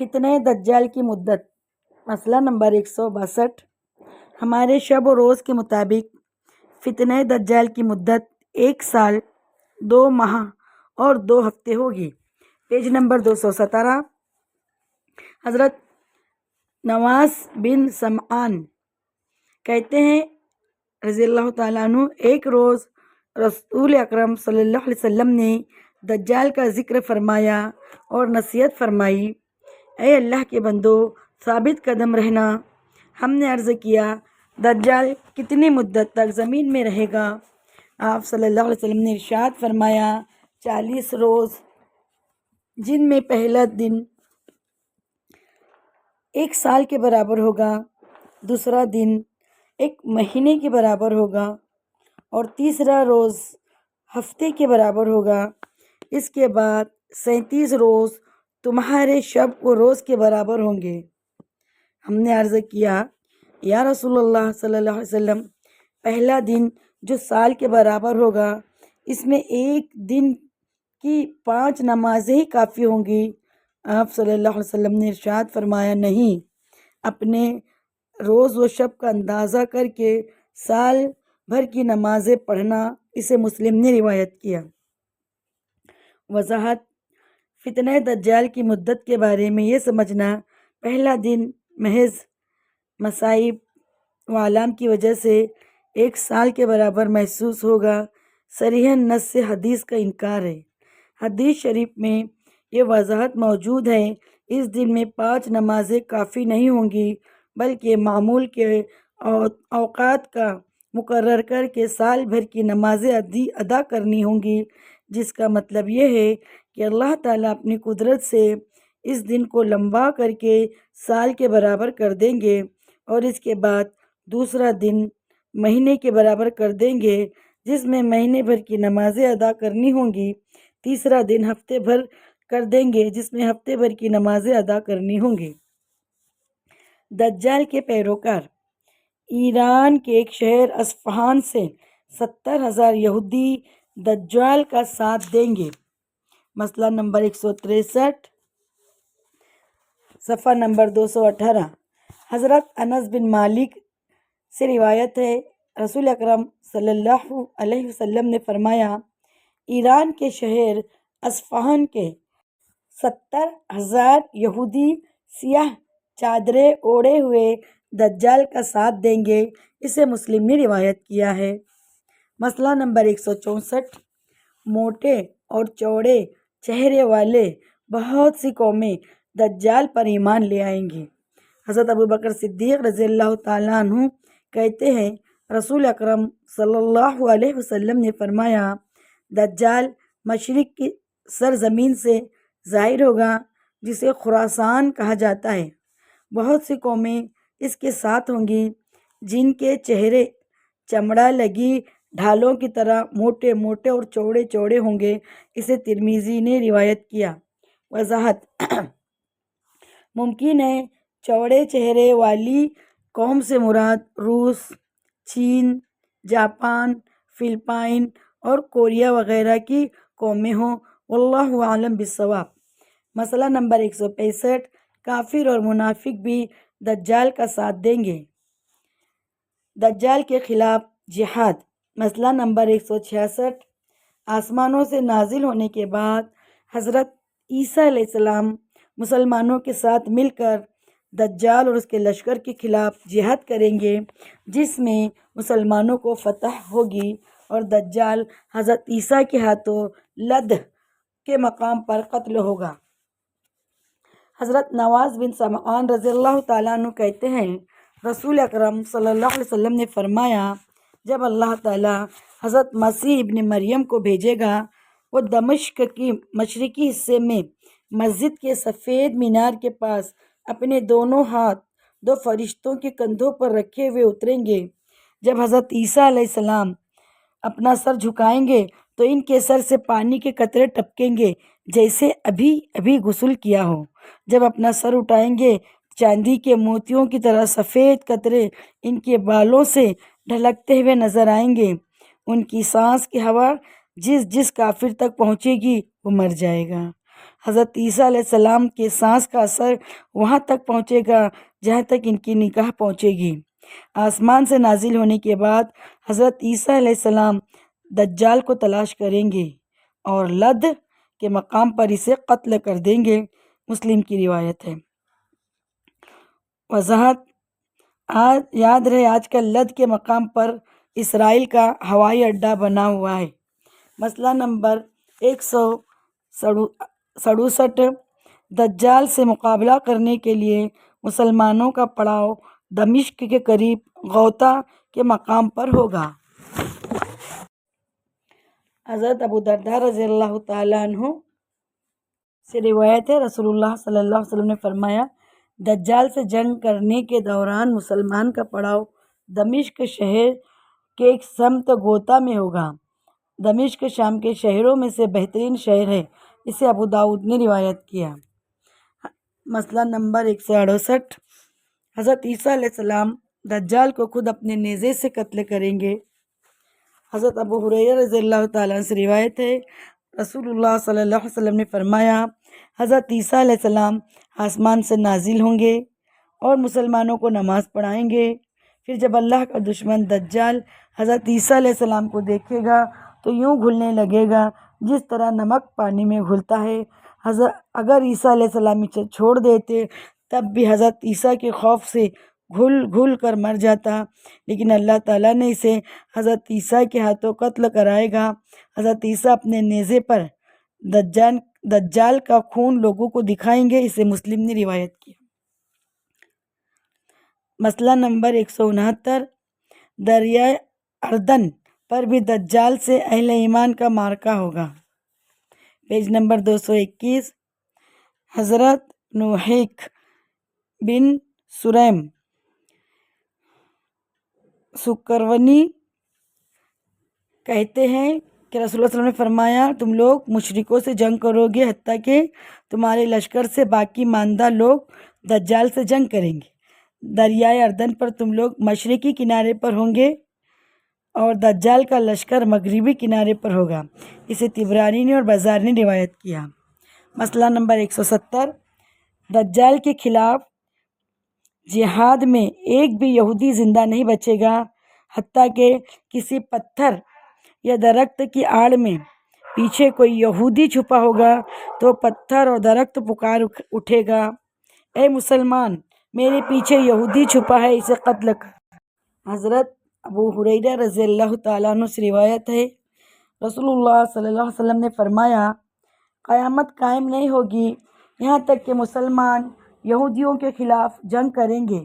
فتنہ دجال کی مدت۔ مسئلہ نمبر 162۔ ہمارے شب و روز کے مطابق فتنہ دجال کی مدت 1 سال 2 ماہ اور 2 ہفتے ہوگی۔ Page number 217۔ حضرت نواس بن سمعان کہتے ہیں رضی اللہ تعالیٰ عنہ، ایک روز رسول اکرم صلی اللہ علیہ وسلم نے دجال کا ذکر فرمایا اور نصیحت فرمائی، اے اللہ کے بندو ثابت قدم رہنا۔ ہم نے عرض کیا دجال کتنی مدت تک زمین میں رہے گا؟ آپ صلی اللہ علیہ وسلم نے ارشاد فرمایا 40 روز، جن میں پہلا دن 1 سال کے برابر ہوگا، دوسرا دن 1 مہینے کے برابر ہوگا اور تیسرا روز ہفتے کے برابر ہوگا۔ اس کے بعد 37 روز تمہارے شب و روز کے برابر ہوں گے۔ ہم نے عرض کیا یا رسول اللہ صلی اللہ علیہ وسلم، پہلا دن جو سال کے برابر ہوگا، اس میں 1 دن کی 5 نمازیں ہی کافی ہوں گی۔ آپ صلی اللہ علیہ وسلم نے ارشاد فرمایا، نہیں، اپنے روز و شب کا اندازہ کر کے سال بھر کی نمازیں پڑھنا۔ اسے مسلم نے روایت کیا۔ وضاحت: فتنہ دجال کی مدت کے بارے میں یہ سمجھنا، پہلا دن محض مصائب و آلام کی وجہ سے 1 سال کے برابر محسوس ہوگا، صریحاً نص سے حدیث کا انکار ہے۔ حدیث شریف میں یہ وضاحت موجود ہے، اس دن میں 5 نمازیں کافی نہیں ہوں گی، بلکہ معمول کے اوقات کا مقرر کر کے سال بھر کی نمازیں ادا کرنی ہوں گی، جس کا مطلب یہ ہے کہ اللہ تعالیٰ اپنی قدرت سے اس دن کو لمبا کر کے سال کے برابر کر دیں گے، اور اس کے بعد دوسرا دن مہینے کے برابر کر دیں گے، جس میں مہینے بھر کی نمازیں ادا کرنی ہوں گی، تیسرا دن ہفتے بھر کر دیں گے، جس میں ہفتے بھر کی نمازیں ادا کرنی ہوں گی۔ دجال کے پیروکار۔ ایران کے ایک شہر اصفہان سے 70,000 یہودی دجال کا ساتھ دیں گے۔ مسئلہ نمبر 163، صفحہ نمبر 218۔ حضرت انس بن مالک سے روایت ہے، رسول اکرم صلی اللہ علیہ وسلم نے فرمایا، ایران کے شہر اصفہان کے 70,000 یہودی سیاہ چادریں اوڑھے ہوئے دجال کا ساتھ دیں گے۔ اسے مسلم نے روایت کیا ہے۔ مسئلہ نمبر 164، موٹے اور چوڑے چہرے والے بہت سی قومیں دجال پر ایمان لے آئیں گی۔ حضرت ابوبکر صدیق رضی اللہ تعالیٰ عنہ کہتے ہیں، رسول اکرم صلی اللہ علیہ وسلم نے فرمایا، دجال مشرق کی سرزمین سے ظاہر ہوگا، جسے خراسان کہا جاتا ہے۔ بہت سی قومیں اس کے ساتھ ہوں گی، جن کے چہرے چمڑا لگی ڈھالوں کی طرح موٹے موٹے اور چوڑے چوڑے ہوں گے۔ اسے ترمذی نے روایت کیا۔ وضاحت: ممکن ہے چوڑے چہرے والی قوم سے مراد روس، چین، جاپان، فلپائن اور کوریا وغیرہ کی قومیں ہوں، واللہ اعلم بالصواب۔ مسئلہ نمبر 165، کافر اور منافق بھی دجال کا ساتھ دیں گے۔ دجال کے خلاف جہاد۔ مسئلہ نمبر 166، آسمانوں سے نازل ہونے کے بعد حضرت عیسیٰ علیہ السلام مسلمانوں کے ساتھ مل کر دجال اور اس کے لشکر کے خلاف جہاد کریں گے، جس میں مسلمانوں کو فتح ہوگی اور دجال حضرت عیسیٰ کے ہاتھوں لد کے مقام پر قتل ہوگا۔ حضرت نواس بن سمعان رضی اللہ تعالیٰ عنہ کہتے ہیں، رسول اکرم صلی اللہ علیہ وسلم نے فرمایا، جب اللہ تعالیٰ حضرت مسیح ابن مریم کو بھیجے گا، وہ دمشق کی مشرقی حصے میں مسجد کے سفید مینار کے پاس اپنے دونوں ہاتھ 2 فرشتوں کے کندھوں پر رکھے ہوئے اتریں گے۔ جب حضرت عیسیٰ علیہ السلام اپنا سر جھکائیں گے تو ان کے سر سے پانی کے قطرے ٹپکیں گے، جیسے ابھی ابھی غسل کیا ہو۔ جب اپنا سر اٹھائیں گے، چاندی کے موتیوں کی طرح سفید قطرے ان کے بالوں سے ڈھلکتے ہوئے نظر آئیں گے۔ ان کی سانس کی ہوا جس کافر تک پہنچے گی وہ مر جائے گا۔ حضرت عیسیٰ علیہ السلام کے سانس کا اثر وہاں تک پہنچے گا جہاں تک ان کی نگاہ پہنچے گی۔ آسمان سے نازل ہونے کے بعد حضرت عیسیٰ علیہ السلام دجال کو تلاش کریں گے اور لد کے مقام پر اسے قتل کر دیں گے۔ مسلم کی روایت ہے۔ وضاحت: یاد رہے آج کل لد کے مقام پر اسرائیل کا ہوائی اڈہ بنا ہوا ہے۔ مسئلہ نمبر 167، دجال سے مقابلہ کرنے کے لیے مسلمانوں کا پڑاؤ دمشق کے قریب غوطہ کے مقام پر ہوگا۔ حضرت ابو درداء رضی اللہ تعالیٰ عنہ سے روایت ہے، رسول اللہ صلی اللہ علیہ وسلم نے فرمایا، دجال سے جنگ کرنے کے دوران مسلمان کا پڑاؤ دمشق شہر کے ایک سمت غوطہ میں ہوگا۔ دمشق شام کے شہروں میں سے بہترین شہر ہے، اسے ابو داؤد نے روایت کیا۔ مسئلہ نمبر 168، حضرت عیسیٰ علیہ السلام دجال کو خود اپنے نیزے سے قتل کریں گے۔ حضرت ابو ہریرہ رضی اللہ تعالیٰ عنہ سے روایت ہے، رسول اللہ صلی اللہ علیہ وسلم نے فرمایا، حضرت عیسیٰ علیہ السلام آسمان سے نازل ہوں گے اور مسلمانوں کو نماز پڑھائیں گے۔ پھر جب اللہ کا دشمن دجال حضرت عیسیٰ علیہ السلام کو دیکھے گا تو یوں گھلنے لگے گا جس طرح نمک پانی میں گھلتا ہے۔ اگر عیسیٰ علیہ السلام اسے چھوڑ دیتے تب بھی حضرت عیسیٰ کے خوف سے گھل گھل کر مر جاتا، لیکن اللہ تعالیٰ نے اسے حضرت عیسیٰ کے ہاتھوں قتل کرائے گا۔ حضرت عیسیٰ اپنے نیزے پر دجال کا خون لوگوں کو دکھائیں گے، اسے مسلم نے روایت کیا۔ مسئلہ نمبر 169، دریائے اردن پر بھی دجال سے اہل ایمان کا معرکہ ہوگا۔ پیج نمبر 221، حضرت نوحیک بن سریم سکرونی کہتے ہیں کہ رسول اللہ صلی اللہ علیہ وسلم نے فرمایا، تم لوگ مشرکوں سے جنگ کرو گے حتیٰ کہ تمہارے لشکر سے باقی ماندہ لوگ دجال سے جنگ کریں گے۔ دریائے اردن پر تم لوگ مشرقی کنارے پر ہوں گے اور دجال کا لشکر مغربی کنارے پر ہوگا، اسے طبرانی نے اور بزار نے روایت کیا۔ مسئلہ نمبر 170، دجال کے خلاف جہاد میں ایک بھی یہودی زندہ نہیں بچے گا حتیٰ کہ کسی پتھر یا درخت کی آڑ میں پیچھے کوئی یہودی چھپا ہوگا تو پتھر اور درخت پکار اٹھے گا، اے مسلمان، میرے پیچھے یہودی چھپا ہے، اسے قتل کر۔ حضرت ابو ہریرہ رضی اللہ تعالیٰ عنہ سے روایت ہے، رسول اللہ صلی اللہ علیہ وسلم نے فرمایا، قیامت قائم نہیں ہوگی یہاں تک کہ مسلمان یہودیوں کے خلاف جنگ کریں گے،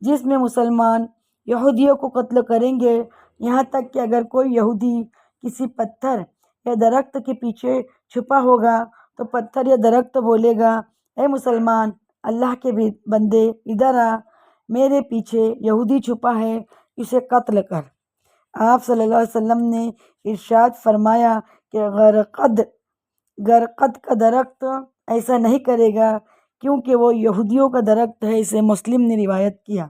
جس میں مسلمان یہودیوں کو قتل کریں گے، یہاں تک کہ اگر کوئی یہودی کسی پتھر یا درخت کے پیچھے چھپا ہوگا تو پتھر یا درخت بولے گا، اے مسلمان، اللہ کے بندے ادھر آ، میرے پیچھے یہودی چھپا ہے، اسے قتل کر۔ آپ صلی اللہ علیہ وسلم نے ارشاد فرمایا کہ غرقد کا درخت ایسا نہیں کرے گا کیونکہ وہ یہودیوں کا درخت ہے، اسے مسلم نے روایت کیا۔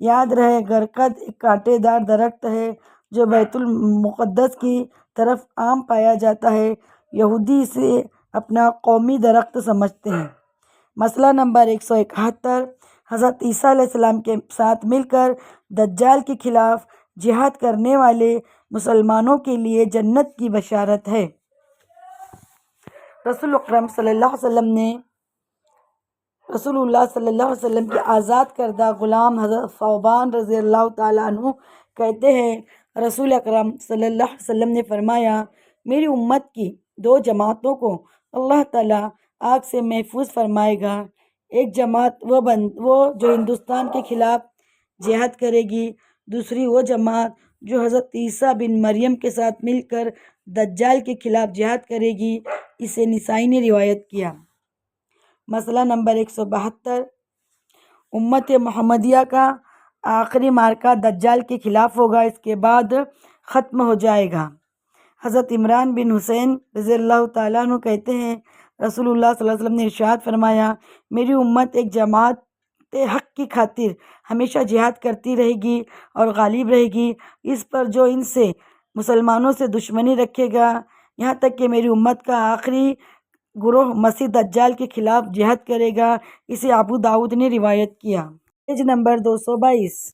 یاد رہے غرقد ایک کانٹے دار درخت ہے جو بیت المقدس کی طرف عام پایا جاتا ہے، یہودی اسے اپنا قومی درخت سمجھتے ہیں۔ مسئلہ نمبر 171، حضرت عیسیٰ علیہ السلام کے ساتھ مل کر دجال کے خلاف جہاد کرنے والے مسلمانوں کے لیے جنت کی بشارت ہے۔ رسول اکرم صلی اللہ علیہ وسلم نے رسول اللہ صلی اللہ علیہ وسلم کے آزاد کردہ غلام حضرت ثوبان رضی اللہ تعالیٰ عنہ کہتے ہیں، رسول اکرم صلی اللہ علیہ وسلم نے فرمایا، میری امت کی دو جماعتوں کو اللہ تعالیٰ آگ سے محفوظ فرمائے گا۔ ایک جماعت وہ جو ہندوستان کے خلاف جہاد کرے گی، دوسری وہ جماعت جو حضرت عیسیٰ بن مریم کے ساتھ مل کر دجال کے خلاف جہاد کرے گی، اسے نسائی نے روایت کیا۔ مسئلہ نمبر 172، امت محمدیہ کا آخری معرکہ دجال کے خلاف ہوگا، اس کے بعد ختم ہو جائے گا۔ حضرت عمران بن حسین رضی اللہ تعالیٰ عنہ کہتے ہیں، رسول اللہ صلی اللہ علیہ وسلم نے ارشاد فرمایا، میری امت ایک جماعت حق کی خاطر ہمیشہ جہاد کرتی رہے گی اور غالب رہے گی، اس پر جو ان سے مسلمانوں سے دشمنی رکھے گا، یہاں تک کہ میری امت کا آخری گروہ مسیح دجال کے خلاف جہاد کرے گا، اسے ابو داؤد نے روایت کیا۔ Page number 222۔